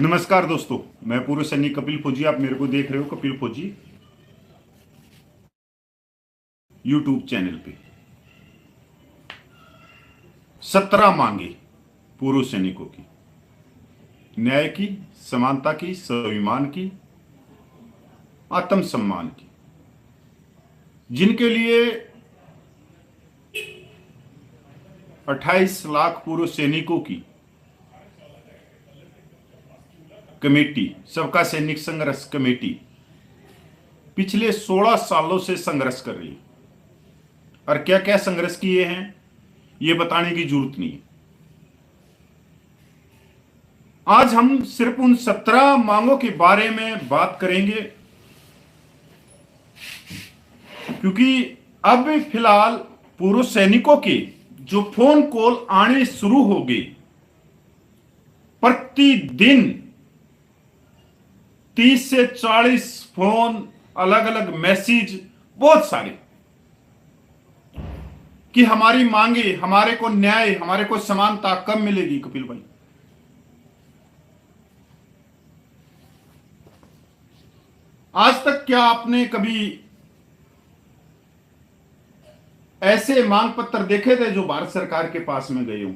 नमस्कार दोस्तों, मैं पूर्व सैनिक कपिल फौजी। आप मेरे को देख रहे हो कपिल फौजी यूट्यूब चैनल पे। 17 मांगे पूर्व सैनिकों की, न्याय की, समानता की, स्वाभिमान की, आत्मसम्मान की, जिनके लिए 28 लाख पूर्व सैनिकों की कमेटी, सबका सैनिक संघर्ष कमेटी पिछले 16 सालों से संघर्ष कर रही है। और क्या क्या संघर्ष किए हैं ये बताने की जरूरत नहीं है। आज हम सिर्फ उन 17 मांगों के बारे में बात करेंगे, क्योंकि अब फिलहाल पूर्व सैनिकों के जो फोन कॉल आने शुरू हो गए, प्रतिदिन 30 से 40 फोन, अलग अलग मैसेज, बहुत सारे, कि हमारी मांगे, हमारे को न्याय, हमारे को समानता कब मिलेगी। कपिल भाई, आज तक क्या आपने कभी ऐसे मांग पत्र देखे थे जो भारत सरकार के पास में गए हों?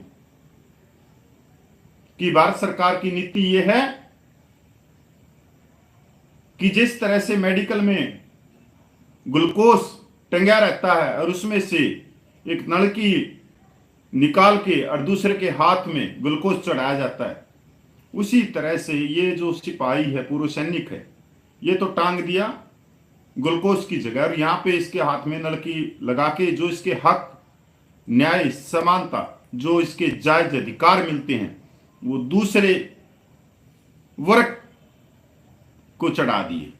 कि भारत सरकार की नीति यह है कि जिस तरह से मेडिकल में ग्लूकोज टंगा रहता है और उसमें से एक नलकी निकाल के और दूसरे के हाथ में ग्लूकोज चढ़ाया जाता है, उसी तरह से ये जो सिपाही है, पूर्व सैनिक है, ये तो टांग दिया ग्लूकोज की जगह, और यहां पे इसके हाथ में नलकी लगा के जो इसके हक, न्याय, समानता, जो इसके जायज अधिकार मिलते हैं, वो दूसरे वर्ग को चढ़ा दिए।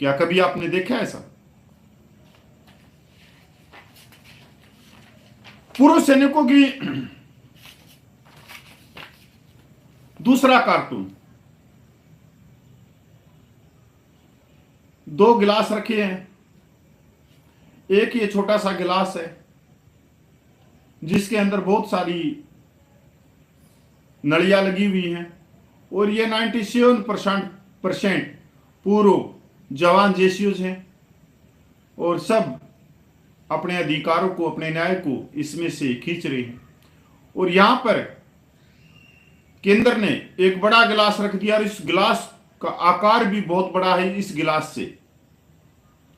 क्या कभी आपने देखा ऐसा? पूर्व सैनिकों की दूसरा कार्टून, 2 गिलास रखे हैं। एक ये छोटा सा गिलास है जिसके अंदर बहुत सारी नलियां लगी हुई हैं, और ये 97% पूर्व जवान जेसीयूज हैं, और सब अपने अधिकारों को, अपने न्याय को इसमें से खींच रहे हैं। और यहां पर केंद्र ने एक बड़ा गिलास रख दिया, और इस गिलास का आकार भी बहुत बड़ा है इस गिलास से,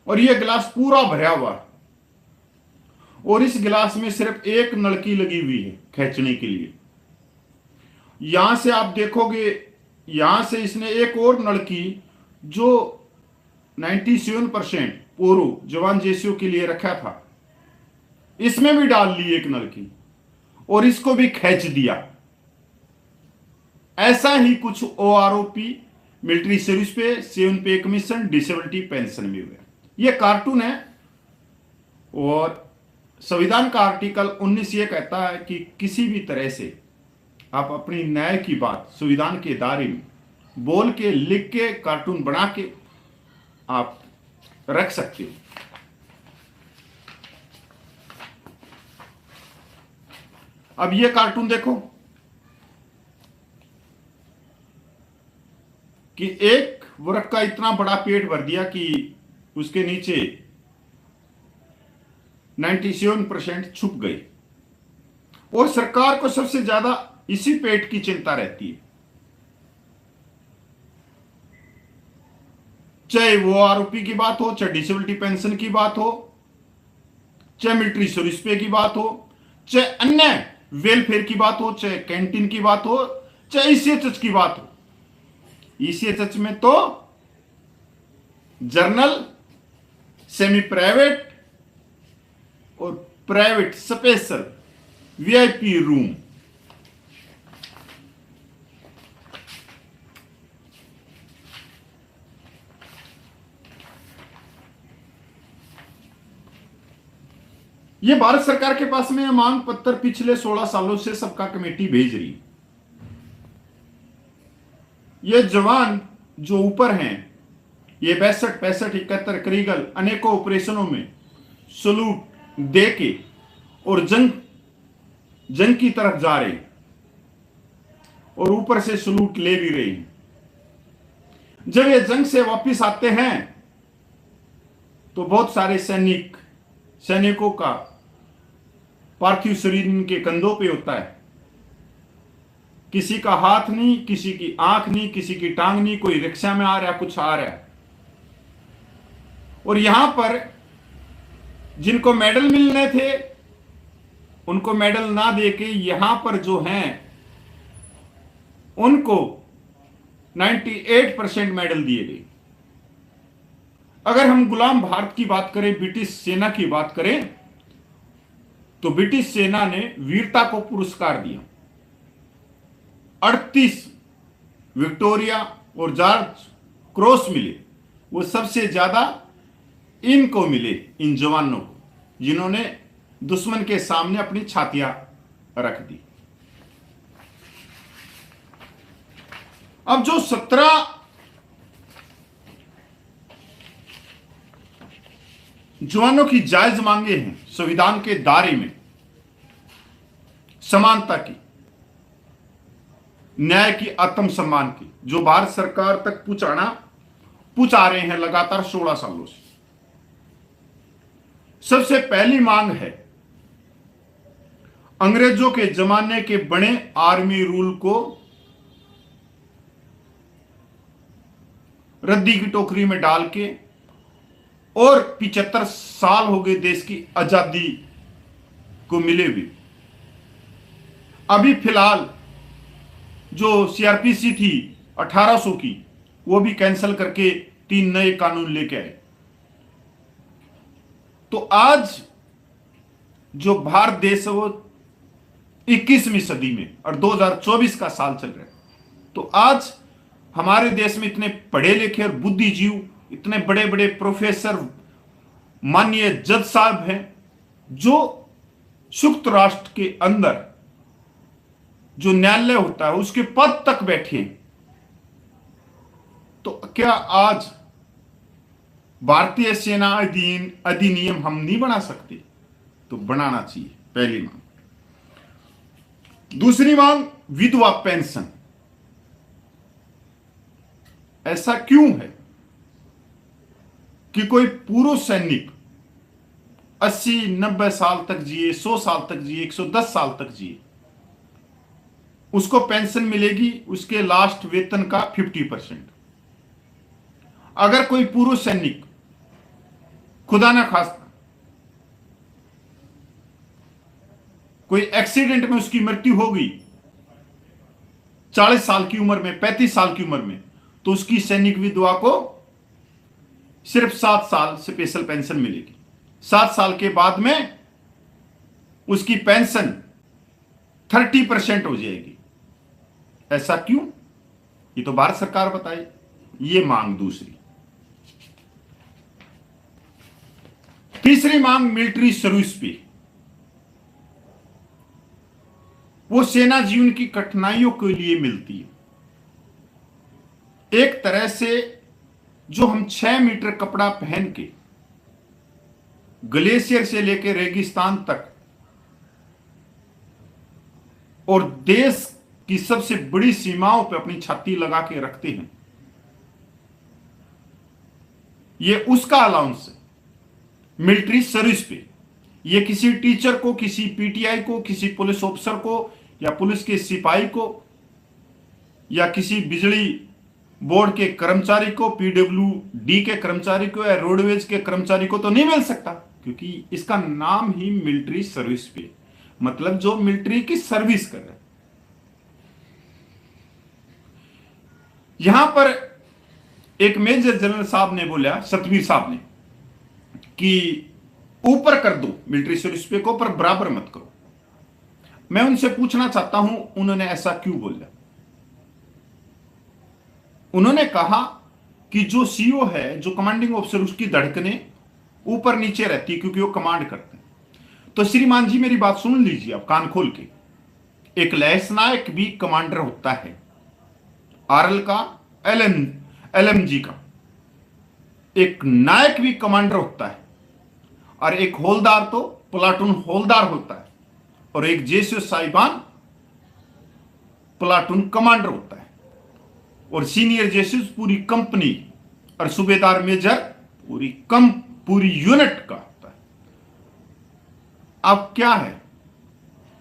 और यह गिलास पूरा भरा हुआ है, और इस गिलास में सिर्फ एक नलकी लगी हुई है खींचने के लिए। यहां से आप देखोगे, यहां से इसने एक और नलकी जो 97% पूर्व जवान जेसीओ के लिए रखा था, इसमें भी डाल ली एक नलकी, और इसको भी खींच दिया। ऐसा ही कुछ ओआरओपी, मिलिट्री सर्विस पे, 7 पे कमीशन, डिसेबिलिटी पेंशन में हुआ। यह कार्टून है, और संविधान का आर्टिकल 19 ये कहता है कि किसी भी तरह से आप अपनी न्याय की बात संविधान के दायरे में बोल के, लिख के, कार्टून बना के आप रख सकते हो। अब ये कार्टून देखो कि एक वर्ग का इतना बड़ा पेट भर दिया कि उसके नीचे 97% छुप गए, और सरकार को सबसे ज्यादा इसी पेट की चिंता रहती है। चाहे वो आरोपी की बात हो, चाहे डिसेबिलिटी पेंशन की बात हो, चाहे मिलिट्री सर्विस पे की बात हो, चाहे अन्य वेलफेयर की बात हो, चाहे कैंटीन की बात हो, चाहे ईसीएचएच की बात हो। ईसीएचएच में तो जर्नल, सेमी प्राइवेट और प्राइवेट स्पेशल वीआईपी रूम, ये भारत सरकार के पास में मांग पत्र पिछले 16 सालों से सबका कमेटी भेज रही। ये जवान जो ऊपर हैं, ये 62, 65, 71 करीगल अनेकों ऑपरेशनों में सलूट दे के और जंग की तरफ जा रहे हैं, और ऊपर से सलूट ले भी रहे हैं। जब ये जंग से वापस आते हैं तो बहुत सारे सैनिकों का पार्थिव शरीर इनके कंधों पे होता है। किसी का हाथ नहीं, किसी की आंख नहीं, किसी की टांग नहीं, कोई रिक्शा में आ रहा है, कुछ आ रहा है। और यहां पर जिनको मेडल मिलने थे उनको मेडल ना देके यहां पर जो हैं उनको 98% मेडल दिए गए। अगर हम गुलाम भारत की बात करें, ब्रिटिश सेना की बात करें, तो ब्रिटिश सेना ने वीरता को पुरस्कार दिया। 38 विक्टोरिया और जॉर्ज क्रॉस मिले, वो सबसे ज्यादा इनको मिले, इन जवानों को, जिन्होंने दुश्मन के सामने अपनी छातियां रख दी। अब जो 17 जवानों की जायज मांगे हैं संविधान के दायरे में, समानता की, न्याय की, आत्मसम्मान की, जो भारत सरकार तक पहुंचा रहे हैं लगातार 16 सालों से। सबसे पहली मांग है अंग्रेजों के जमाने के बने आर्मी रूल को रद्दी की टोकरी में डाल के, और 75 साल हो गए देश की आजादी को मिले भी, अभी फिलहाल जो सीआरपीसी थी 1800 की, वो भी कैंसिल करके 3 नए कानून लेके आए। तो आज जो भारत देश है वो 21वीं सदी में, और 2024 का साल चल रहा है, तो आज हमारे देश में इतने पढ़े लिखे और बुद्धिजीव, इतने बड़े बड़े प्रोफेसर, माननीय जज साहब हैं, जो संयुक्त राष्ट्र के अंदर जो न्यायालय होता है उसके पद तक बैठे हैं। तो क्या आज भारतीय सेना अधिनियम हम नहीं बना सकते? तो बनाना चाहिए, पहली मांग। दूसरी मांग, विधवा पेंशन। ऐसा क्यों है कि कोई पूर्व सैनिक 80-90 साल तक जिए, 100 साल तक जिए, 110 साल तक जिए, उसको पेंशन मिलेगी उसके लास्ट वेतन का 50%। अगर कोई पूर्व सैनिक खुदा ना खास्ता कोई एक्सीडेंट में उसकी मृत्यु हो गई 40 साल की उम्र में, 35 साल की उम्र में, तो उसकी सैनिक विधवा को सिर्फ 7 साल स्पेशल पेंशन मिलेगी। 7 साल के बाद में उसकी पेंशन 30% हो जाएगी। ऐसा क्यों? ये तो भारत सरकार बताए। ये मांग दूसरी। तीसरी मांग, मिलिट्री सर्विस पे। वो सेना जीवन की कठिनाइयों के लिए मिलती है। एक तरह से जो हम 6 मीटर कपड़ा पहन के ग्लेशियर से लेकर रेगिस्तान तक और देश की सबसे बड़ी सीमाओं पर अपनी छाती लगा के रखते हैं, ये उसका अलाउंस है मिलिट्री सर्विस पे। ये किसी टीचर को, किसी पीटीआई को, किसी पुलिस ऑफिसर को, या पुलिस के सिपाही को, या किसी बिजली बोर्ड के कर्मचारी को, पीडब्ल्यूडी के कर्मचारी को, या रोडवेज के कर्मचारी को तो नहीं मिल सकता, क्योंकि इसका नाम ही मिलिट्री सर्विस पे, मतलब जो मिलिट्री की सर्विस कर रहे हैं। यहां पर एक मेजर जनरल साहब ने बोला, सतवीर साहब ने, कि ऊपर कर दो मिलिट्री सर्विस पे को, पर बराबर मत करो। मैं उनसे पूछना चाहता हूं, उन्होंने ऐसा क्यों बोला? उन्होंने कहा कि जो सीओ है, जो कमांडिंग ऑफिसर, उसकी धड़कनें ऊपर नीचे रहती है क्योंकि वो कमांड करते हैं। तो श्रीमान जी मेरी बात सुन लीजिए आप कान खोल के। एक लैंस नायक भी कमांडर होता है, आरएल का, एलएमजी का। एक नायक भी कमांडर होता है, और एक हौलदार तो प्लाटून हौलदार होता है, और एक जेसीओ साहिबान प्लाटून कमांडर होता है। और सीनियर जेसूस पूरी कंपनी, और सूबेदार मेजर पूरी यूनिट का होता है। अब क्या है,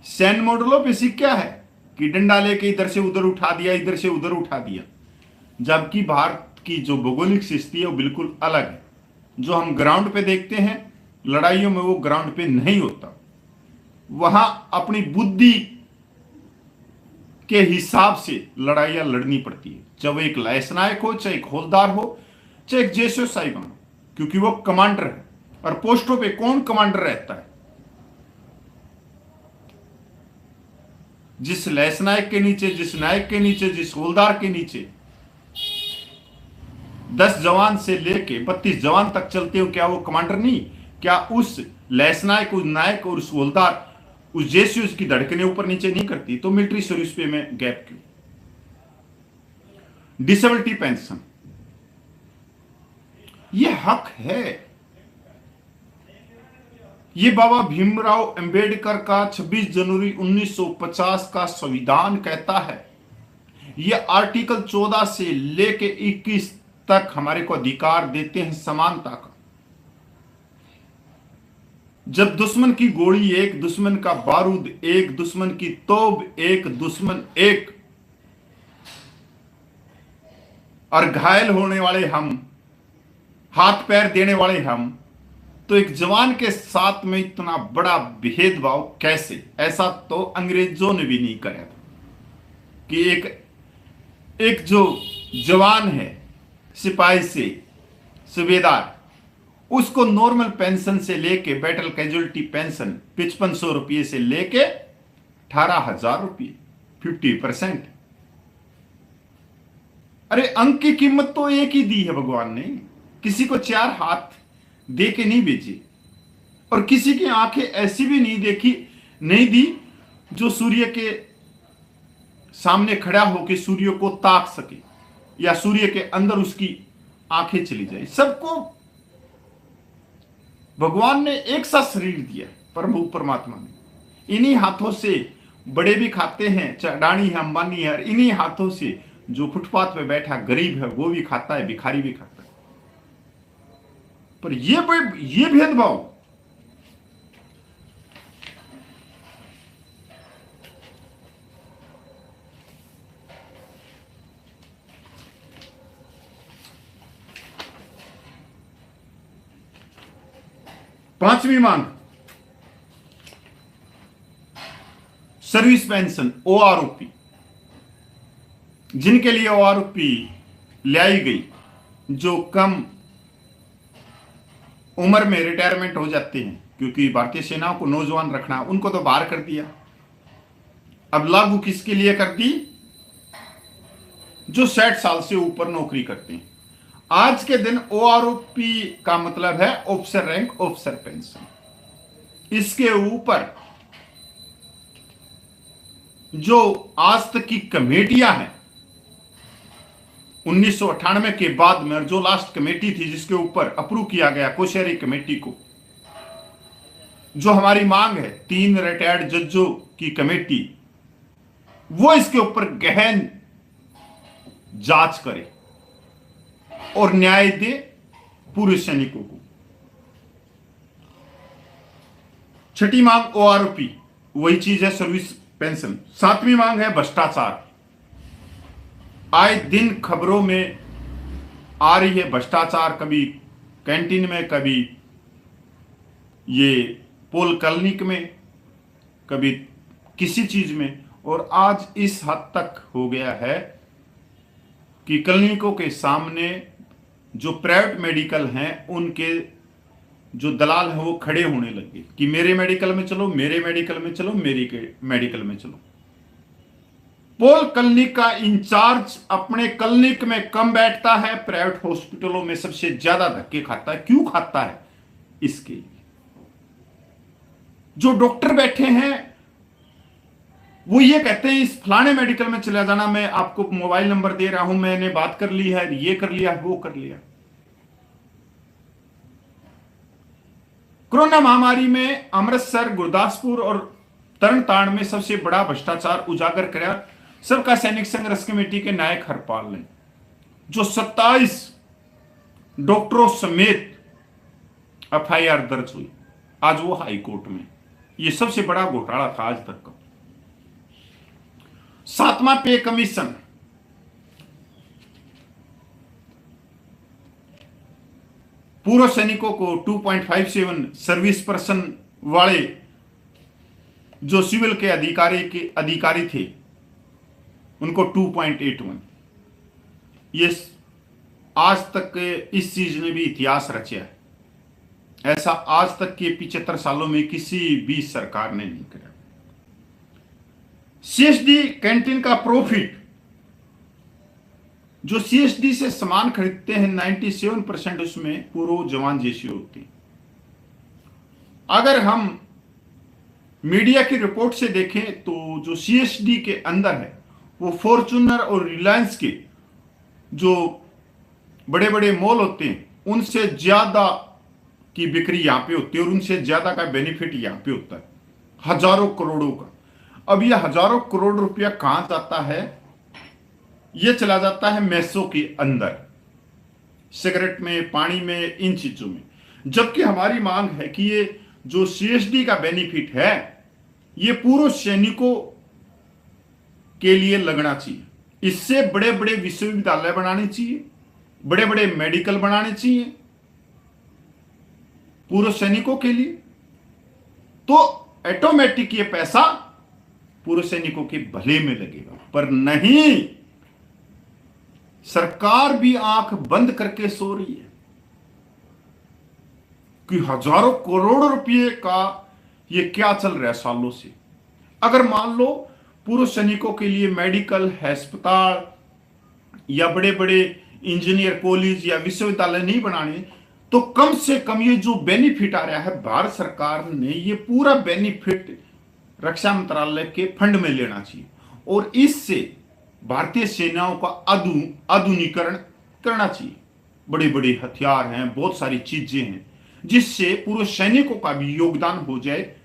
सैन्य मॉडलों पे क्या है कि डंडा लेके इधर से उधर उठा दिया, इधर से उधर उठा दिया, जबकि भारत की जो भौगोलिक स्थिति है वो बिल्कुल अलग है। जो हम ग्राउंड पे देखते हैं लड़ाइयों में, वो ग्राउंड पे नहीं होता। वहां अपनी बुद्धि के हिसाब से लड़ाइयां लड़नी पड़ती है, चाहे वो एक लैसनायक हो, चाहे एक हौलदार हो, चाहे एक जेसो साहिबान हो, क्योंकि वो कमांडर है। और पोस्टों पे कौन कमांडर रहता है? जिस लैसनायक के नीचे, जिस नायक के नीचे, जिस हौलदार के नीचे 10 जवान से लेके 32 जवान तक चलते हो, क्या वो कमांडर नहीं? क्या उस लैसनायक, उस नायक और उस हौलदार, उस जेसूस की धड़कने ऊपर नीचे नहीं करती? तो मिलिट्री सर्विस पे में गैप क्यों? डिसेबिलिटी पेंशन ये हक है। ये बाबा भीमराव अंबेडकर का 26 जनवरी 1950 का संविधान कहता है। ये आर्टिकल 14 से लेके 21 तक हमारे को अधिकार देते हैं समानता का। जब दुश्मन की गोली एक, दुश्मन का बारूद एक, दुश्मन की तोप एक, दुश्मन एक, और घायल होने वाले हम, हाथ पैर देने वाले हम, तो एक जवान के साथ में इतना बड़ा भेदभाव कैसे? ऐसा तो अंग्रेजों ने भी नहीं कराया था कि एक जो जवान है, सिपाही से सूबेदार, उसको नॉर्मल पेंशन से लेके बैटल कैजुअलिटी पेंशन 5500 रुपये से लेके 18,000 रुपये, 50%। अरे अंक की कीमत तो एक ही दी है भगवान ने, किसी को 4 हाथ दे के नहीं बेचे, और किसी की आंखें ऐसी भी नहीं दी जो सूर्य के सामने खड़ा होकर सूर्य को ताक सके, या सूर्य के अंदर उसकी आंखें चली जाए। सबको भगवान ने एक सा शरीर दिया, प्रभु परमात्मा ने। इन्हीं हाथों से बड़े भी खाते हैं, अडानी है, अंबानी है, और इन्हीं हाथों से जो फुटपाथ पे बैठा गरीब है वो भी खाता है, भिखारी भी खाता है। पर ये भेदभाव पांचवी मांग, सर्विस पेंशन, ओआरओपी। जिनके लिए ओआरओपी लाई गई, जो कम उम्र में रिटायरमेंट हो जाते हैं, क्योंकि भारतीय सेना को नौजवान रखना, उनको तो बाहर कर दिया। अब लागू किसके लिए कर दी? जो 60 साल से ऊपर नौकरी करते हैं। आज के दिन ओआरओपी का मतलब है ऑफिसर रैंक, ऑफिसर पेंशन। इसके ऊपर जो आज तक की कमेटियां हैं 1998 के बाद में, और जो लास्ट कमेटी थी जिसके ऊपर अप्रूव किया गया कोश्यारी कमेटी को, जो हमारी मांग है 3 रिटायर्ड जजों की कमेटी, वो इसके ऊपर गहन जांच करे और न्याय दे पूर्व सैनिकों को। छठी मांग ओआरओपी, वही चीज है सर्विस पेंशन। सातवीं मांग है भ्रष्टाचार। आए दिन खबरों में आ रही है भ्रष्टाचार, कभी कैंटीन में, कभी ये पोल क्लिनिक में, कभी किसी चीज में, और आज इस हद तक हो गया है कि क्लिनिकों के सामने जो प्राइवेट मेडिकल हैं उनके जो दलाल हैं वो खड़े होने लगे कि मेरे मेडिकल में चलो, मेरे मेडिकल में चलो, मेरी मेडिकल में चलो। पोल क्लिनिक का इंचार्ज अपने क्लिनिक में कम बैठता है, प्राइवेट हॉस्पिटलों में सबसे ज्यादा धक्के खाता है। क्यों खाता है? इसके लिए जो डॉक्टर बैठे हैं वो ये कहते हैं इस फलाने मेडिकल में चला जाना, मैं आपको मोबाइल नंबर दे रहा हूं, मैंने बात कर ली है, ये कर लिया, वो कर लिया। कोरोना महामारी में अमृतसर, गुरदासपुर और तरनतारण में सबसे बड़ा भ्रष्टाचार उजागर कराया सबका सैनिक संघर्ष कमेटी के नायक हरपाल ने। जो 27 डॉक्टरों समेत एफआईआर दर्ज हुई, आज वो हाई कोर्ट में। ये सबसे बड़ा घोटाला था आज तक का। 7वां पे कमीशन, पूर्व सैनिकों को 2.57, सर्विस पर्सन वाले जो सिविल के अधिकारी थे उनको 2.81। ये आज तक इस चीज ने भी इतिहास रचा है, ऐसा आज तक के 75 सालों में किसी भी सरकार ने नहीं किया। सीएसडी कैंटीन का प्रॉफिट, जो सीएसडी से सामान खरीदते हैं 97% उसमें पूर्व जवान जैसी होती है। अगर हम मीडिया की रिपोर्ट से देखें तो जो सीएसडी के अंदर है वो फॉर्च्यूनर और रिलायंस के जो बड़े बड़े मॉल होते हैं उनसे ज्यादा की बिक्री यहां पे होती है और उनसे ज्यादा का बेनिफिट यहां पे होता है, हजारों करोड़ों का। अब यह हजारों करोड़ रुपया कहां जाता है? यह चला जाता है मैसों के अंदर, सिगरेट में, पानी में, इन चीजों में। जबकि हमारी मांग है कि ये जो सीएसडी का बेनिफिट है ये पूर्व सैनिकों के लिए लगना चाहिए। इससे बड़े बड़े विश्वविद्यालय बनाने चाहिए, बड़े बड़े मेडिकल बनाने चाहिए पूर्व सैनिकों के लिए, तो ऑटोमेटिक ये पैसा पूर्व सैनिकों के भले में लगेगा। पर नहीं, सरकार भी आंख बंद करके सो रही है कि हजारों करोड़ रुपए का ये क्या चल रहा है सालों से। अगर मान लो पूर्व सैनिकों के लिए मेडिकल, अस्पताल या बड़े बड़े इंजीनियर कॉलेज या विश्वविद्यालय नहीं बनाने, तो कम से कम ये जो बेनिफिट आ रहा है, भारत सरकार ने ये पूरा बेनिफिट रक्षा मंत्रालय के फंड में लेना चाहिए और इससे भारतीय सेनाओं का आधुनिकीकरण करना चाहिए। बड़े बड़े हथियार हैं, बहुत सारी चीजें हैं जिससे पूर्व सैनिकों का भी योगदान हो जाए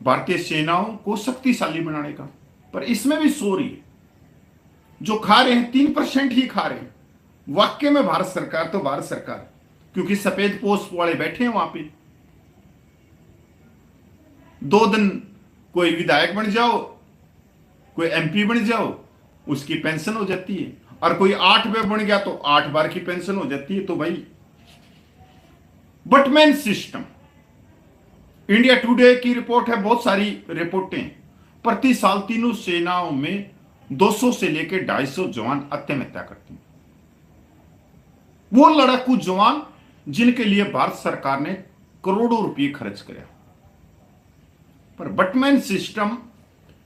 भारतीय सेनाओं को शक्तिशाली बनाने का। पर इसमें भी सो रही है, जो खा रहे हैं 3% ही खा रहे हैं। वाकई में भारत सरकार तो भारत सरकार, क्योंकि सफेद पोस्ट वाले बैठे हैं वहां पे। 2 दिन कोई विधायक बन जाओ, कोई एमपी बन जाओ, उसकी पेंशन हो जाती है, और कोई 8 बार बन गया तो 8 बार की पेंशन हो जाती है। तो भाई बटमैन सिस्टम, इंडिया टुडे की रिपोर्ट है, बहुत सारी रिपोर्टें, प्रति साल तीनों सेनाओं में 200 से लेकर 250 जवान आत्महत्या करते हैं। वो लड़ाकू जवान जिनके लिए भारत सरकार ने करोड़ों रुपए खर्च किया। पर बटमैन सिस्टम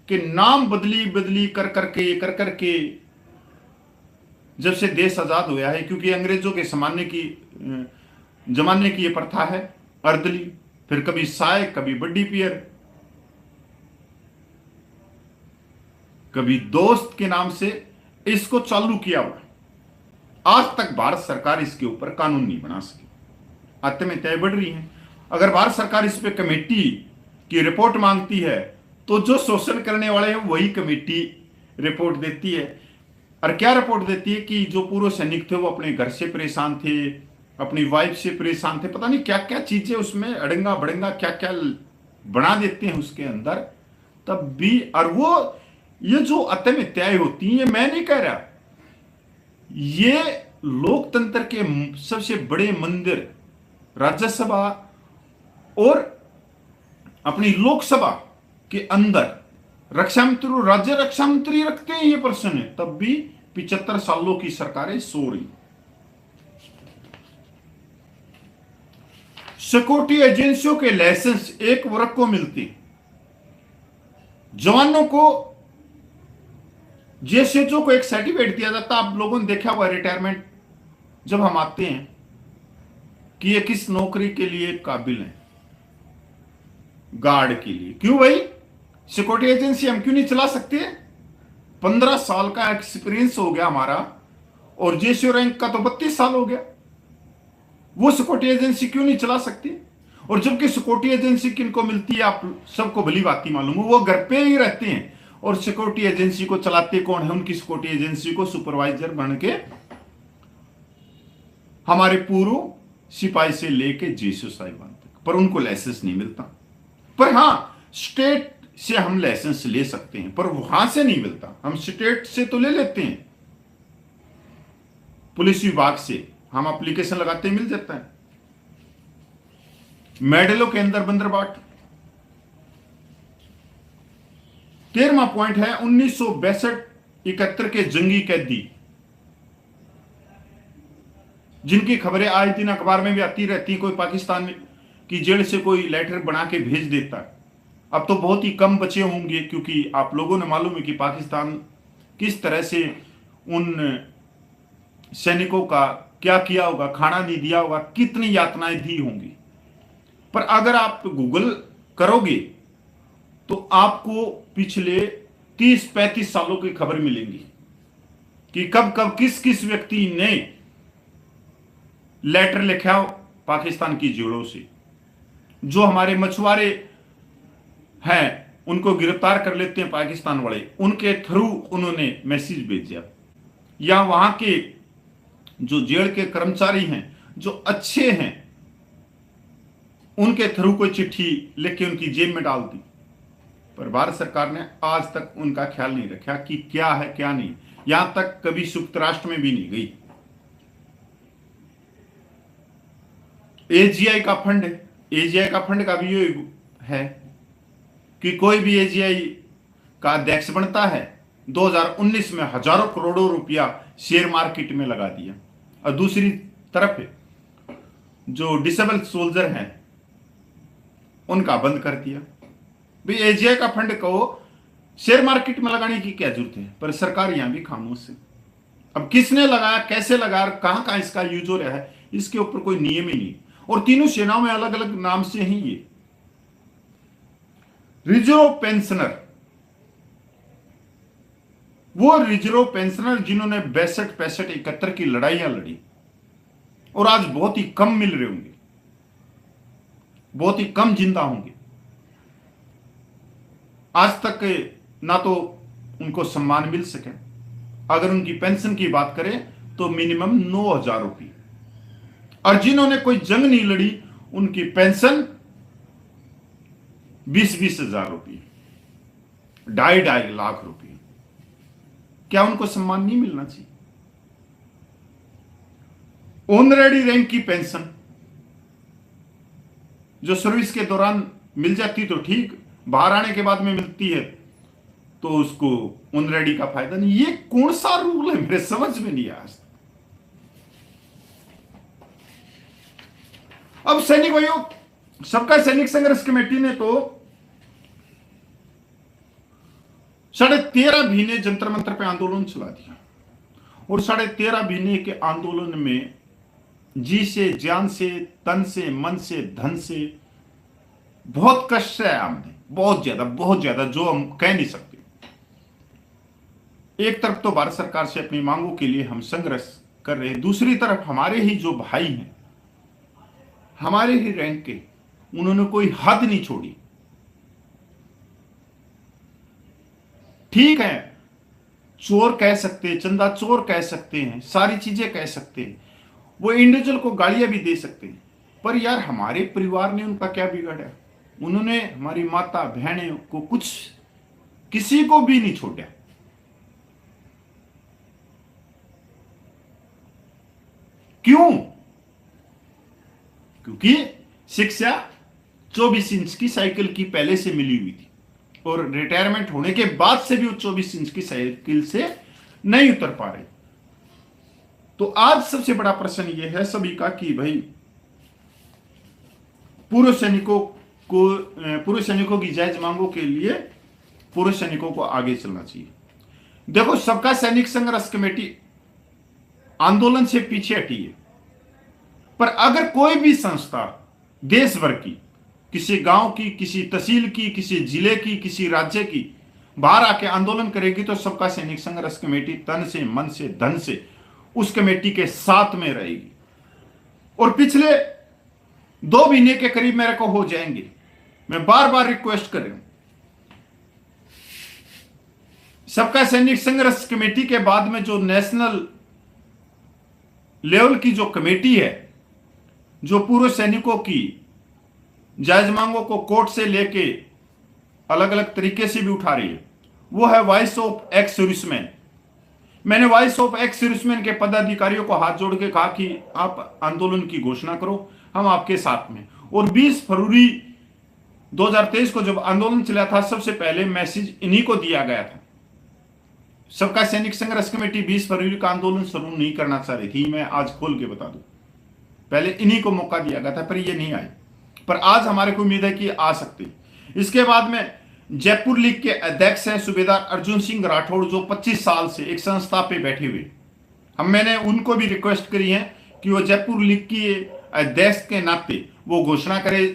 के नाम बदली कर करके जब से देश आजाद हुआ है, क्योंकि अंग्रेजों के जमाने की ये प्रथा है, अर्दली, फिर कभी साय, कभी बड्डी पियर, कभी दोस्त के नाम से इसको चालू किया हुआ। आज तक भारत सरकार इसके ऊपर कानून नहीं बना सकी, आत्महत्याएं बढ़ रही हैं। अगर भारत सरकार इस पे कमेटी की रिपोर्ट मांगती है तो जो शोषण करने वाले हैं वही कमेटी रिपोर्ट देती है। और क्या रिपोर्ट देती है कि जो पूर्व सैनिक थे वो अपने घर से परेशान थे, अपनी वाइफ से परेशान थे, पता नहीं क्या क्या चीजें उसमें अड़ंगा बड़ंगा क्या क्या बना देते हैं उसके अंदर। तब भी, और वो ये जो आत्महत्याएं होती हैं, ये मैं नहीं कह रहा, ये लोकतंत्र के सबसे बड़े मंदिर राज्यसभा और अपनी लोकसभा के अंदर रक्षा मंत्री, राज्य रक्षा मंत्री रखते हैं ये प्रश्न है। तब भी 75 सालों की सरकारें सो रही। सिक्योरिटी एजेंसियों के लाइसेंस एक वर्ग को मिलती, जवानों को, जेएसएचओ को एक सर्टिफिकेट दिया जाता। आप लोगों ने देखा हुआ रिटायरमेंट जब हम आते हैं कि ये किस नौकरी के लिए काबिल है, गार्ड के लिए। क्यों भाई, सिक्योरिटी एजेंसी हम क्यों नहीं चला सकते? 15 साल का एक्सपीरियंस हो गया हमारा, और जेसीओ रैंक का तो 32 साल हो गया, वो सिक्योरिटी एजेंसी क्यों नहीं चला सकती? और जबकि सिक्योरिटी एजेंसी किनको मिलती है आप सबको भली बात ही मालूम है, वो घर पे ही रहते हैं। और सिक्योरिटी एजेंसी को चलाते कौन है? उनकी सिक्योरिटी एजेंसी को सुपरवाइजर बन के हमारे पूर्व सिपाही से लेके जेसू साहिबान तक, पर उनको लाइसेंस नहीं मिलता। पर हां, स्टेट से हम लाइसेंस ले सकते हैं, पर वहां से नहीं मिलता। हम स्टेट से तो ले लेते हैं, पुलिस विभाग से हम एप्लीकेशन लगाते हैं, मिल जाता है। मेडलों के अंदर बंदरबाट। 13वां पॉइंट है 1962-71 के जंगी कैदी, जिनकी खबरें आए दिन अखबार में भी आती रहती। कोई पाकिस्तान की जेल से कोई लेटर बना के भेज देता है। अब तो बहुत ही कम बचे होंगे, क्योंकि आप लोगों ने मालूम है कि पाकिस्तान किस तरह से उन सैनिकों का क्या किया होगा, खाना नहीं दिया होगा, कितनी यातनाएं दी होंगी। पर अगर आप गूगल करोगे तो आपको पिछले 30-35 सालों की खबर मिलेंगी कि कब कब किस किस व्यक्ति ने लेटर लिखा हो पाकिस्तान की जेलों से। जो हमारे मछुआरे हैं उनको गिरफ्तार कर लेते हैं पाकिस्तान वाले, उनके थ्रू उन्होंने मैसेज भेजा। या वहां के जो जेल के कर्मचारी हैं, जो अच्छे हैं, उनके थ्रू कोई चिट्ठी लिख के उनकी जेब में डाल दी। पर भारत सरकार ने आज तक उनका ख्याल नहीं रखा कि क्या है क्या नहीं। यहां तक कभी संयुक्त राष्ट्र में भी नहीं गई। एजीआई का फंड है, एजीआई का फंड का भी ये है कि कोई भी एजीआई का अध्यक्ष बनता है, 2019 में हजारों करोड़ों रुपया शेयर मार्केट में लगा दिया। और दूसरी तरफ जो डिसेबल सोल्जर हैं उनका बंद कर दिया। भाई एजीआई का फंड को शेयर मार्केट में लगाने की क्या जरूरत है, पर सरकार यहां भी खामोश है। अब किसने लगाया, कैसे लगाया, कहां कहां इसका यूज हो रहा है, इसके ऊपर कोई नियम ही नहीं। और तीनों सेनाओं में अलग अलग नाम से ही ये रिजर्व पेंशनर, वो रिजर्व पेंशनर जिन्होंने 62, 65, 71 की लड़ाइयां लड़ी और आज बहुत ही कम मिल रहे होंगे, बहुत ही कम जिंदा होंगे। आज तक ना तो उनको सम्मान मिल सके। अगर उनकी पेंशन की बात करें तो मिनिमम 9,000 रुपये, और जिन्होंने कोई जंग नहीं लड़ी उनकी पेंशन 20-20 हजार रुपये, 2.5 लाख रुपये। क्या उनको सम्मान नहीं मिलना चाहिए? ऑनरेडी रैंक की पेंशन जो सर्विस के दौरान मिल जाती तो ठीक, बाहर आने के बाद में मिलती है तो उसको ऑनरेडी का फायदा नहीं। ये कौन सा रूल है, मेरे समझ में नहीं आया। अब सैनिक भाइयों, सबका सैनिक संघर्ष कमेटी ने तो 13.5 महीने जंतर मंतर पे आंदोलन चला दिया, और 13.5 महीने के आंदोलन में जी से, जान से, तन से, मन से, धन से बहुत कष्ट है हमने, बहुत ज्यादा, जो हम कह नहीं सकते। एक तरफ तो भारत सरकार से अपनी मांगों के लिए हम संघर्ष कर रहे हैं, दूसरी तरफ हमारे ही जो भाई हैं, हमारे ही रैंक के, उन्होंने कोई हद नहीं छोड़ी। ठीक है, चोर कह सकते हैं, चंदा चोर कह सकते हैं, सारी चीजें कह सकते हैं, वो इंडिविजुअल को गालियां भी दे सकते हैं, पर यार हमारे परिवार ने उनका क्या बिगाड़ा? उन्होंने हमारी माता बहनें को, कुछ किसी को भी नहीं छोड़ा। क्यों? क्योंकि शिक्षा 24 इंच की साइकिल की पहले से मिली हुई थी, और रिटायरमेंट होने के बाद से भी वो 24 इंच की साइकिल से नहीं उतर पा रहे। तो आज सबसे बड़ा प्रश्न यह है सभी का कि भाई पूर्व सैनिकों की जायज मांगों के लिए पूर्व सैनिकों को आगे चलना चाहिए। देखो, सबका सैनिक संघर्ष कमेटी आंदोलन से पीछे हटी है, पर अगर कोई भी संस्था देश भर की, किसी गांव की, किसी तहसील की, किसी जिले की, किसी राज्य की बाहर आके आंदोलन करेगी तो सबका सैनिक संघर्ष कमेटी तन से, मन से, धन से उस कमेटी के साथ में रहेगी। और पिछले 2 महीने के करीब मेरे को हो जाएंगे, मैं बार बार रिक्वेस्ट कर रहा हूं, सबका सैनिक संघर्ष कमेटी के बाद में जो नेशनल लेवल की जो कमेटी है, जो पूर्व सैनिकों की जायज मांगों को कोर्ट से लेके अलग अलग तरीके से भी उठा रही है, वो है वॉइस ऑफ एक्स सर्विसमैन। मैंने वॉइस ऑफ एक्स सर्विसमैन के पदाधिकारियों को हाथ जोड़ के कहा कि आप आंदोलन की घोषणा करो, हम आपके साथ में। और 20 फरवरी 2023 को जब आंदोलन चला था, सबसे पहले मैसेज इन्हीं को दिया गया था। सबका सैनिक संघर्ष कमेटी 20 फरवरी का आंदोलन शुरू नहीं करना चाह रही थी, मैं आज खोल के बता दूं। पहले इन्हीं को मौका दिया गया था, पर ये नहीं आए। पर आज हमारे को उम्मीद है कि आ सकती। इसके बाद में जयपुर लीग के अध्यक्ष हैं सूबेदार अर्जुन सिंह राठौड़, जो 25 साल से एक संस्था पे बैठे हुए। मैंने उनको भी रिक्वेस्ट करी है कि वो जयपुर लीग की अध्यक्ष के नाते वो घोषणा करे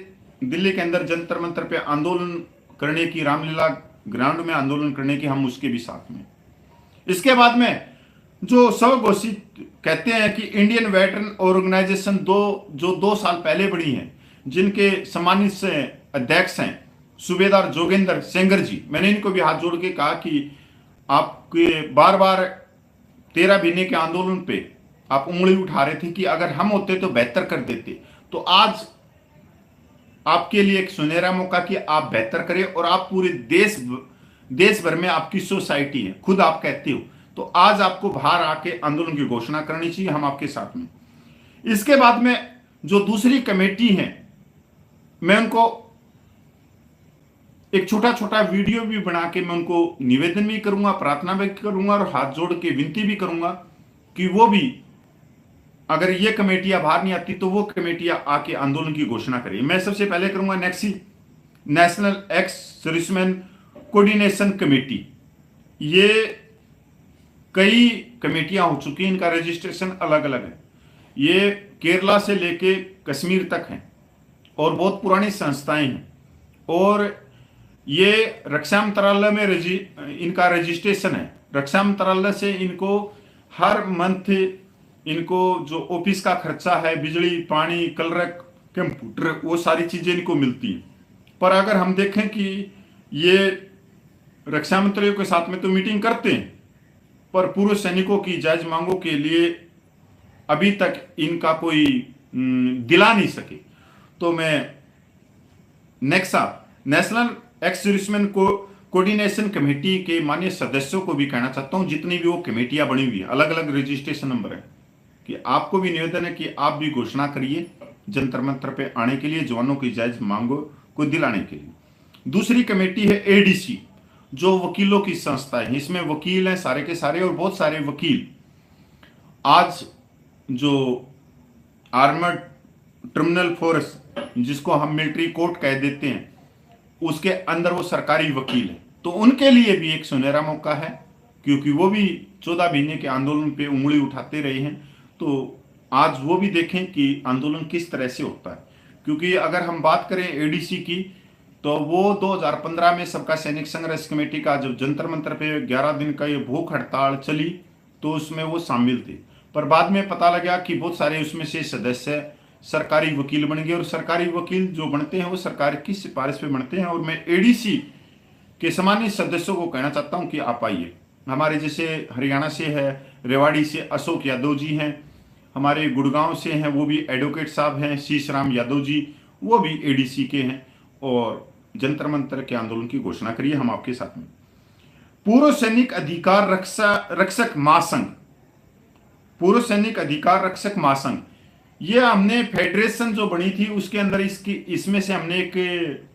दिल्ली के अंदर जंतर मंतर पे आंदोलन करने की, रामलीला ग्राउंड में आंदोलन करने की, हम उसके भी साथ में। इसके बाद में जो स्वघोषित कहते हैं कि इंडियन वेटरन ऑर्गेनाइजेशन जो 2 साल पहले बनी है, जिनके सम्मानित से अध्यक्ष हैं सूबेदार जोगेंद्र सेंगर जी, मैंने इनको भी हाथ जोड़ के कहा कि आपके बार बार 13 महीने के आंदोलन पे आप उंगली उठा रहे थे कि अगर हम होते तो बेहतर कर देते। तो आज आपके लिए एक सुनहरा मौका कि आप बेहतर करें, और आप पूरे देश भर में आपकी सोसाइटी है, खुद आप कहते हो, तो आज आपको बाहर आके आंदोलन की घोषणा करनी चाहिए, हम आपके साथ में। इसके बाद में जो दूसरी कमेटी है, मैं उनको एक छोटा छोटा वीडियो भी बना के मैं उनको निवेदन भी करूंगा, प्रार्थना भी करूंगा और हाथ जोड़ के विनती भी करूंगा कि वो भी, अगर ये कमेटियां बाहर नहीं आती तो वो कमेटियां आके आंदोलन की घोषणा करें। मैं सबसे पहले करूंगा national ex serviceman coordination committee. ये कई कमेटियां हो चुकी हैं, इनका रजिस्ट्रेशन अलग अलग है। ये केरला से लेके कश्मीर तक हैं और बहुत पुरानी संस्थाएं हैं, और ये रक्षा मंत्रालय में इनका रजिस्ट्रेशन है। रक्षा मंत्रालय से इनको हर मंथ इनको जो ऑफिस का खर्चा है, बिजली, पानी, कलरक, कंप्यूटर, वो सारी चीजें इनको मिलती हैं। पर अगर हम देखें कि ये रक्षा मंत्रियों के साथ में तो मीटिंग करते हैं, पर पूर्व सैनिकों की जायज मांगों के लिए अभी तक इनका कोई दिला नहीं सके। तो मैं Nexa national ex serviceman coordination committee के माननीय सदस्यों को भी कहना चाहता हूं, जितनी भी वो कमेटियां बनी हुई है, अलग अलग रजिस्ट्रेशन नंबर है, कि आपको भी निवेदन है कि आप भी घोषणा करिए जंतर मंतर पे आने के लिए, जवानों की जायज मांगों को दिलाने के लिए। दूसरी कमेटी है एडीसी, जो वकीलों की संस्था है। इसमें वकील हैं सारे के सारे, और बहुत सारे वकील आज जो आर्मर्ड ट्रिब्यूनल फोर्स, जिसको हम मिलिट्री कोर्ट कह देते हैं, उसके अंदर वो सरकारी वकील है। तो उनके लिए भी एक सुनहरा मौका है, क्योंकि वो भी 14 महीने के आंदोलन पे उंगली उठाते रहे हैं। तो आज वो भी देखें कि आंदोलन किस तरह से होता है। क्योंकि अगर हम बात करें एडीसी की, तो वो 2015 में सबका सैनिक संघर्ष कमेटी का जब जंतर मंतर पे 11 दिन का ये भूख हड़ताल चली, तो उसमें वो शामिल थे। पर बाद में पता लगा कि बहुत सारे उसमें से सदस्य सरकारी वकील बन गए, और सरकारी वकील जो बनते हैं वो सरकार की सिफारिश पे बनते हैं। और मैं एडीसी के सामान्य सदस्यों को कहना चाहता हूं कि आप आइए। हमारे जैसे हरियाणा से है, रेवाड़ी से अशोक यादव जी हैं, हमारे गुड़गांव से हैं, वो भी एडवोकेट साहब हैं, शीश राम यादव जी, वो भी एडीसी के हैं, और जंतर मंतर के आंदोलन की घोषणा करिए, हम आपके साथ में। पूर्व सैनिक अधिकार रक्षक महासंघ, पूर्व सैनिक अधिकार रक्षक महासंघ, ये हमने फेडरेशन जो बनी थी उसके अंदर इसमें से हमने एक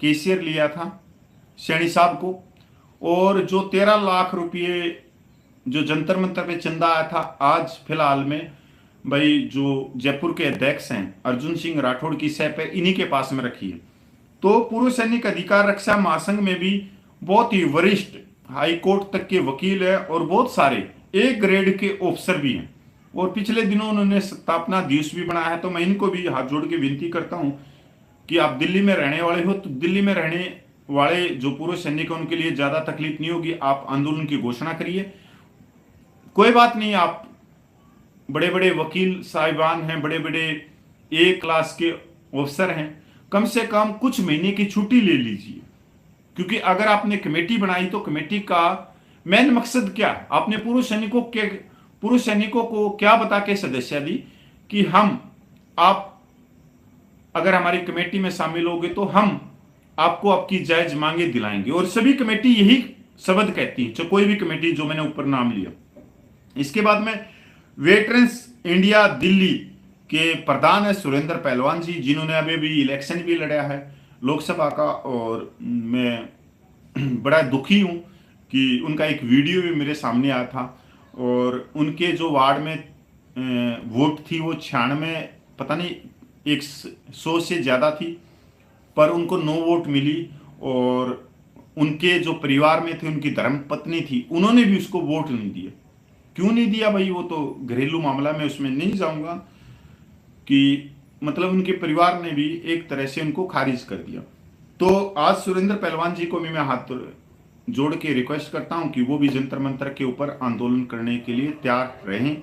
कैशियर लिया था सैनी साहब को, और जो 13 लाख रुपये जो जंतर मंतर पे चंदा आया था, आज फिलहाल में भाई जो जयपुर के अध्यक्ष हैं अर्जुन सिंह राठौड़ की सह पे इन्हीं के पास में रखी है। तो पूर्व सैनिक अधिकार रक्षा महासंघ में भी बहुत ही वरिष्ठ हाई कोर्ट तक के वकील है, और बहुत सारे एक ग्रेड के ऑफिसर भी हैं, और पिछले दिनों उन्होंने स्थापना दिवस भी बनाया है। तो मैं इनको भी हाथ जोड़ के विनती करता हूं कि आप दिल्ली में रहने वाले हो, तो दिल्ली में रहने वाले जो पूर्व सैनिक हैं उनके लिए ज्यादा तकलीफ नहीं होगी, आप आंदोलन की घोषणा करिए। कोई बात नहीं, आप बड़े बड़े वकील साहिबान हैं, बड़े बड़े ए क्लास के ऑफिसर हैं, कम से कम कुछ महीने की छुट्टी ले लीजिए। क्योंकि अगर आपने कमेटी बनाई तो कमेटी का मेन मकसद क्या है, आपने पूर्व सैनिकों को क्या बता के सदस्य दी कि आप अगर हमारी कमेटी में शामिल होगे तो हम आपको आपकी जायज मांगे दिलाएंगे। और सभी कमेटी यही शब्द कहती है, जो कोई भी कमेटी जो मैंने ऊपर नाम लिया। इसके बाद में वेटरन्स इंडिया दिल्ली के प्रधान है सुरेंद्र पहलवान जी, जिन्होंने अभी भी इलेक्शन भी लड़ा है लोकसभा का। और मैं बड़ा दुखी हूं कि उनका एक वीडियो भी मेरे सामने आया था और उनके जो वार्ड में वोट थी वो 96, पता नहीं 100 से ज़्यादा थी, पर उनको 9 वोट मिली। और उनके जो परिवार में थे, उनकी धर्म पत्नी थी, उन्होंने भी उसको वोट नहीं दिया। क्यों नहीं दिया भाई, वो तो घरेलू मामला में उसमें नहीं जाऊंगा, कि मतलब उनके परिवार ने भी एक तरह से उनको खारिज कर दिया। तो आज सुरेंद्र पहलवान जी को भी मैं हाथ जोड़ के रिक्वेस्ट करता हूं कि वो भी जंतर मंतर के ऊपर आंदोलन करने के लिए तैयार रहें।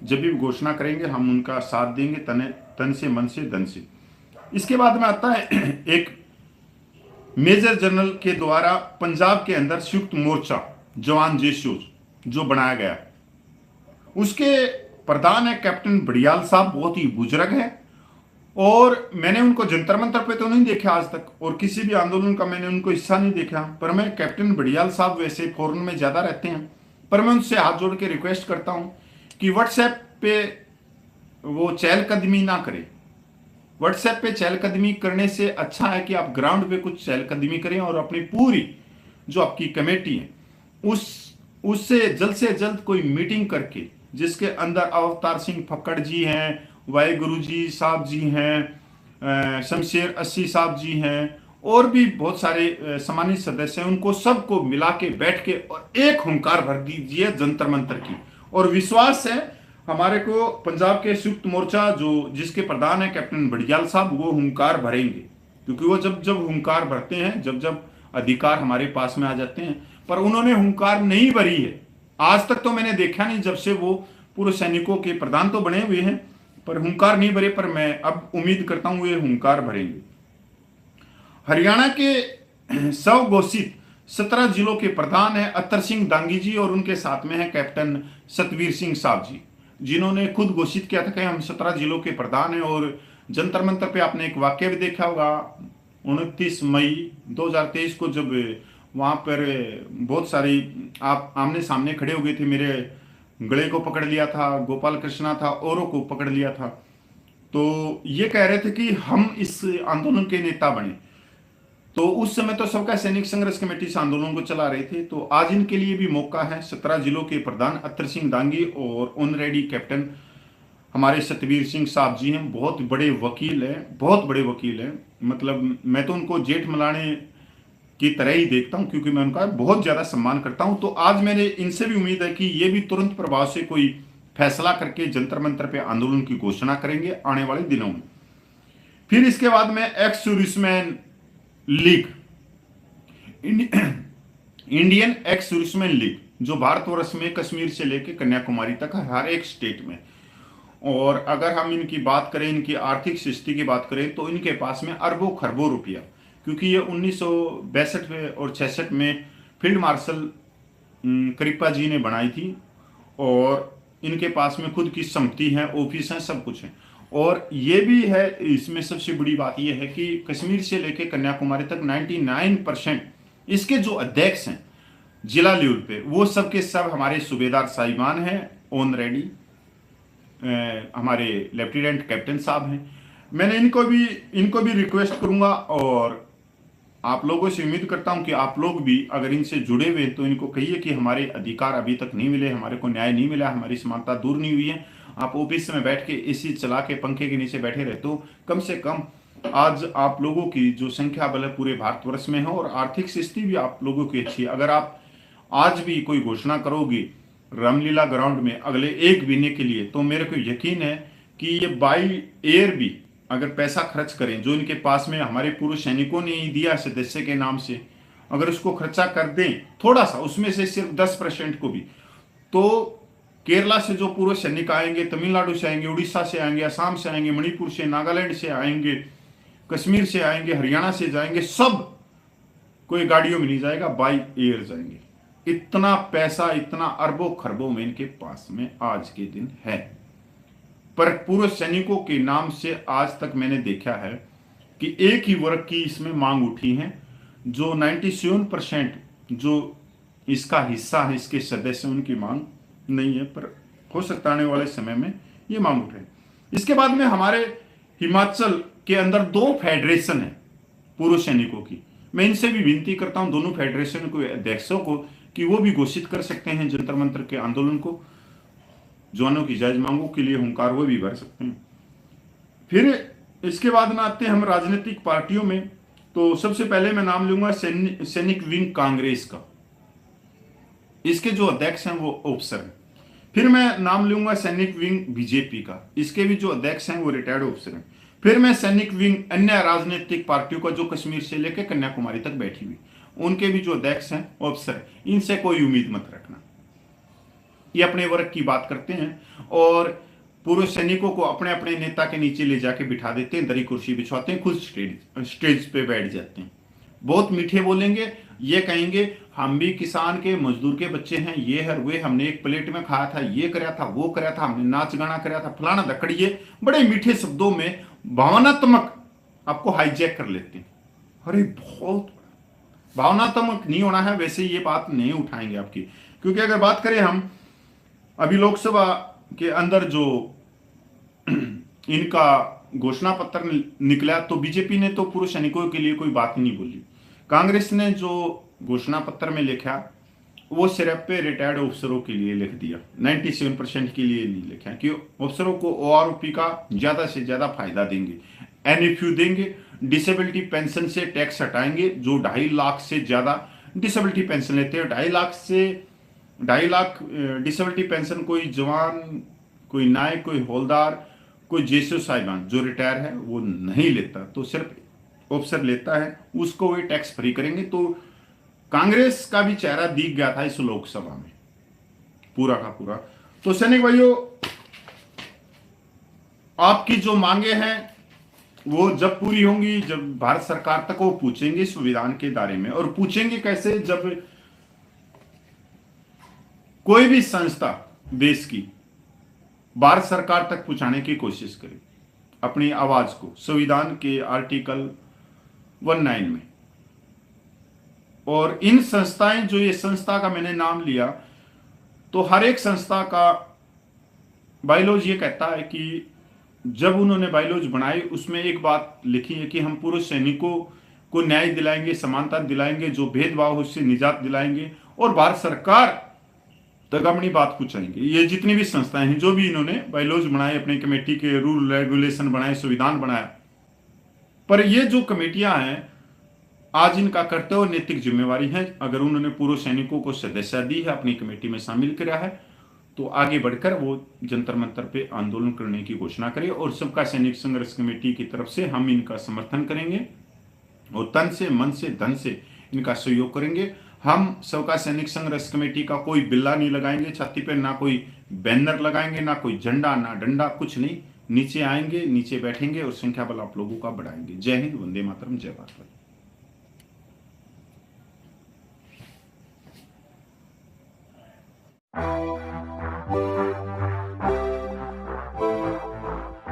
जब भी घोषणा करेंगे हम उनका साथ देंगे, तन से, मन से, धन से। इसके बाद में आता है एक मेजर जनरल के द्वारा पंजाब के अंदर संयुक्त मोर्चा जवान जेसीओ जो बनाया गया, उसके प्रधान है कैप्टन बड़ियाल साहब, बहुत ही बुजुर्ग है। और मैंने उनको जंतर मंतर पे तो नहीं देखा आज तक, और किसी भी आंदोलन का मैंने उनको हिस्सा नहीं देखा। पर मैं कैप्टन बड़ियाल साहब वैसे फॉरेन में ज्यादा रहते हैं, पर मैं उनसे हाथ जोड़ के रिक्वेस्ट करता हूं कि व्हाट्सएप पे वो चहलकदमी ना करें। व्हाट्सएप पे चहलकदमी करने से अच्छा है कि आप ग्राउंड पे कुछ चहलकदमी करें और अपनी पूरी जो आपकी कमेटी है उससे जल्द कोई मीटिंग करके, जिसके अंदर अवतार सिंह फक्कड़ जी हैं, वाहेगुरु जी साहब जी हैं, शमशेर अस्सी साहब जी हैं, और भी बहुत सारे सम्मानित सदस्य हैं, उनको सबको मिला के बैठ के और एक हुंकार भर दीजिए जंतर मंतर की। और विश्वास है हमारे को पंजाब के संयुक्त मोर्चा जो जिसके प्रधान है कैप्टन बड़ियाल साहब, वो हुंकार भरेंगे, क्योंकि वो जब हुंकार भरते हैं, जब अधिकार हमारे पास में आ जाते हैं। पर उन्होंने हुंकार नहीं भरी है आज तक, तो मैंने देखा नहीं, जब से वो पूर्व सैनिकों के प्रधान तो बने हुए हैं पर हुंकार नहीं भरे। पर मैं अब उम्मीद करता हूं ये हुंकार भरेंगे। हरियाणा के स्वघोषित 17 जिलों के प्रधान है अत्तर सिंह दांगी जी, और उनके साथ में है कैप्टन सतवीर सिंह साहब जी, जिन्होंने खुद घोषित किया था कि हम 17 जिलों के प्रधान हैं। और जंतर मंतर पे आपने एक वाक्य भी देखा होगा, 29 मई 2023 को जब वहां पर बहुत सारी आप आमने सामने खड़े हो गए थे, मेरे गले को पकड़ लिया था, गोपाल कृष्णा था, औरों को पकड़ लिया था, तो ये कह रहे थे कि हम इस आंदोलन के नेता बने। तो उस समय तो सबका सैनिक संघर्ष कमेटी से आंदोलन को चला रहे थे। तो आज इनके लिए भी मौका है। 17 जिलों के प्रधान अत्तर सिंह दांगी और ऑनरेडी कैप्टन हमारे सतवीर सिंह साहब जी हैं, बहुत बड़े वकील हैं, बहुत बड़े वकील हैं। मतलब मैं तो उनको जेठ मलाने की तरह ही देखता हूं, क्योंकि मैं उनका बहुत ज्यादा सम्मान करता हूं। तो आज मैंने इनसे भी उम्मीद है कि ये भी तुरंत प्रभाव से कोई फैसला करके जंतर मंतर पे आंदोलन की घोषणा करेंगे आने वाले दिनों में। फिर इसके बाद में ex serviceman league, Indian ex serviceman league, जो भारतवर्ष में कश्मीर से लेकर कन्याकुमारी तक हर एक स्टेट में। और अगर हम इनकी बात करें, इनकी आर्थिक स्थिति की बात करें, तो इनके पास में अरबों खरबों रुपया, क्योंकि ये 1962 और 66 में फील्ड मार्शल कृपा जी ने बनाई थी, और इनके पास में खुद की संपत्ति है, ऑफिस है, सब कुछ है। और ये भी है, इसमें सबसे बड़ी बात यह है कि कश्मीर से लेकर कन्याकुमारी तक 99% इसके जो अध्यक्ष हैं जिला लेवल पे, वो सब के सब हमारे सूबेदार साहिबान हैं, ऑनरेडी हमारे लेफ्टिनेंट कैप्टन साहब हैं। मैंने इनको भी रिक्वेस्ट करूंगा, और आप लोगों से उम्मीद करता हूं कि आप लोग भी अगर इनसे जुड़े हुए तो इनको कहिए कि हमारे अधिकार अभी तक नहीं मिले, हमारे को न्याय नहीं मिला, हमारी समानता दूर नहीं हुई है। आप ऑफिस में बैठ के एसी चला के पंखे के नीचे बैठे रहते हो, कम से कम आज आप लोगों की जो संख्या बल है पूरे भारतवर्ष में है, और आर्थिक स्थिति भी आप लोगों की अच्छी है। अगर आप आज भी कोई घोषणा करोगे रामलीला ग्राउंड में अगले 1 महीने के लिए, तो मेरे को यकीन है कि ये बाई एयर भी अगर पैसा खर्च करें, जो इनके पास में हमारे पूर्व सैनिकों ने ही दिया सदस्य के नाम से, अगर उसको खर्चा कर दें थोड़ा सा, उसमें से सिर्फ 10% को भी, तो केरला से जो पूर्व सैनिक आएंगे, तमिलनाडु से आएंगे, उड़ीसा से आएंगे, असम से आएंगे, मणिपुर से, नागालैंड से आएंगे, कश्मीर से आएंगे, हरियाणा से जाएंगे, सब कोई गाड़ियों में नहीं जाएगा, बाई एयर जाएंगे। इतना पैसा, इतना अरबों खरबों में इनके पास में आज के दिन है। पर पूर्व सैनिकों के नाम से आज तक मैंने देखा है कि एक ही वर्ग की इसमें मांग उठी है, जो 97% जो इसका हिस्सा है, इसके सदस्य, उनकी मांग नहीं है, पर हो सकता आने वाले समय में ये मांग उठे। इसके बाद में हमारे हिमाचल के अंदर 2 फेडरेशन है पूर्व सैनिकों की। मैं इनसे भी विनती करता हूं, दोनों फेडरेशन को, अध्यक्षों को, कि वो भी घोषित कर सकते हैं जंतर मंतर के आंदोलन को, जवानों की जायज मांगों के लिए हुंकार वो भी भर सकते हैं। फिर इसके बाद में आते हैं हम राजनीतिक पार्टियों में। तो सबसे पहले मैं नाम लूंगा सैनिक विंग कांग्रेस का, इसके जो अध्यक्ष हैं वो ऑफिसर हैं। फिर मैं नाम लूंगा सैनिक विंग बीजेपी का, इसके भी जो अध्यक्ष हैं वो रिटायर्ड ऑफिसर हैं। फिर मैं सैनिक विंग अन्य राजनीतिक पार्टियों का, जो कश्मीर से लेकर कन्याकुमारी तक बैठी हुई, उनके भी जो अध्यक्ष हैं ऑफिसर, इनसे कोई उम्मीद मत रखना। ये अपने वर्ग की बात करते हैं और पूर्व सैनिकों को अपने अपने नेता के नीचे ले जाके बिठा देते हैं, दरी कुर्सी बिछवाते हैं, खुद स्टेज पे बैठ जाते हैं। बहुत मीठे बोलेंगे, ये कहेंगे हम भी किसान के मजदूर के बच्चे हैं, ये है वे, हमने एक प्लेट में खाया था, ये कराया था, वो कराया था, हमने नाच गाना कराया था, फलाना धकड़िए, बड़े मीठे शब्दों में भावनात्मक आपको हाईजैक कर लेते हैं। अरे बहुत भावनात्मक नहीं होना है, वैसे ये बात नहीं उठाएंगे आपकी। क्योंकि अगर बात करें हम अभी लोकसभा के अंदर जो इनका घोषणा पत्र निकला, तो बीजेपी ने तो पूर्व सैनिकों के लिए कोई बात ही नहीं बोली। कांग्रेस ने जो घोषणा पत्र में लिखा वो सिर्फ पे रिटायर्ड अफसरों के लिए लिख दिया, 97% के लिए नहीं लिखा कि अफसरों को ओआरओपी का ज्यादा से ज्यादा फायदा देंगे, एनएफयू देंगे, डिसेबिलिटी पेंशन से टैक्स हटाएंगे। जो 2.5 लाख से ज्यादा डिसेबिलिटी पेंशन लेते हैं, 2.5 लाख से 2.5 लाख डिसेबिलिटी पेंशन कोई जवान, कोई नायक, कोई हौलदार, कोई जेसीओ साहिबान जो रिटायर है वो नहीं लेता, तो सिर्फ ऑफिसर लेता है, उसको वे टैक्स फ्री करेंगे। तो कांग्रेस का भी चेहरा दिख गया था इस लोकसभा में पूरा का पूरा। तो सैनिक भाइयों, आपकी जो मांगे हैं वो जब पूरी होंगी, जब भारत सरकार तक वो पूछेंगे संविधान के दायरे में। और पूछेंगे कैसे? जब कोई भी संस्था देश की भारत सरकार तक पहुंचाने की कोशिश करे अपनी आवाज को संविधान के आर्टिकल 19 में। और इन संस्थाएं, जो ये संस्था का मैंने नाम लिया, तो हर एक संस्था का बायलॉज ये कहता है कि जब उन्होंने बायलॉज बनाई उसमें एक बात लिखी है कि हम पूर्व सैनिकों को न्याय दिलाएंगे, समानता दिलाएंगे, जो भेदभाव है उससे निजात दिलाएंगे और भारत सरकार तक अपनी बात पहुंचाएंगे। ये जितनी भी संस्थाएं हैं, जो भी इन्होंने बायलॉज बनाए, अपनी कमेटी के रूल रेगुलेशन बनाए, संविधान बनाया, पर ये जो कमेटियां हैं आज इनका कर्तव्य और नैतिक जिम्मेवारी है, अगर उन्होंने पूर्व सैनिकों को सदस्यता दी है, अपनी कमेटी में शामिल किया है, तो आगे बढ़कर वो जंतर मंतर पे आंदोलन करने की घोषणा करे। और सबका सैनिक संघर्ष कमेटी की तरफ से हम इनका समर्थन करेंगे और तन से, मन से, धन से इनका सहयोग करेंगे। हम सबका सैनिक संघर्ष कमेटी का कोई बिल्ला नहीं लगाएंगे छाती पे, ना कोई बैनर लगाएंगे, ना कोई झंडा, ना डंडा, कुछ नहीं। नीचे आएंगे, नीचे बैठेंगे और संख्या बल आप लोगों का बढ़ाएंगे। जय हिंद, वंदे मातरम, जय भारत।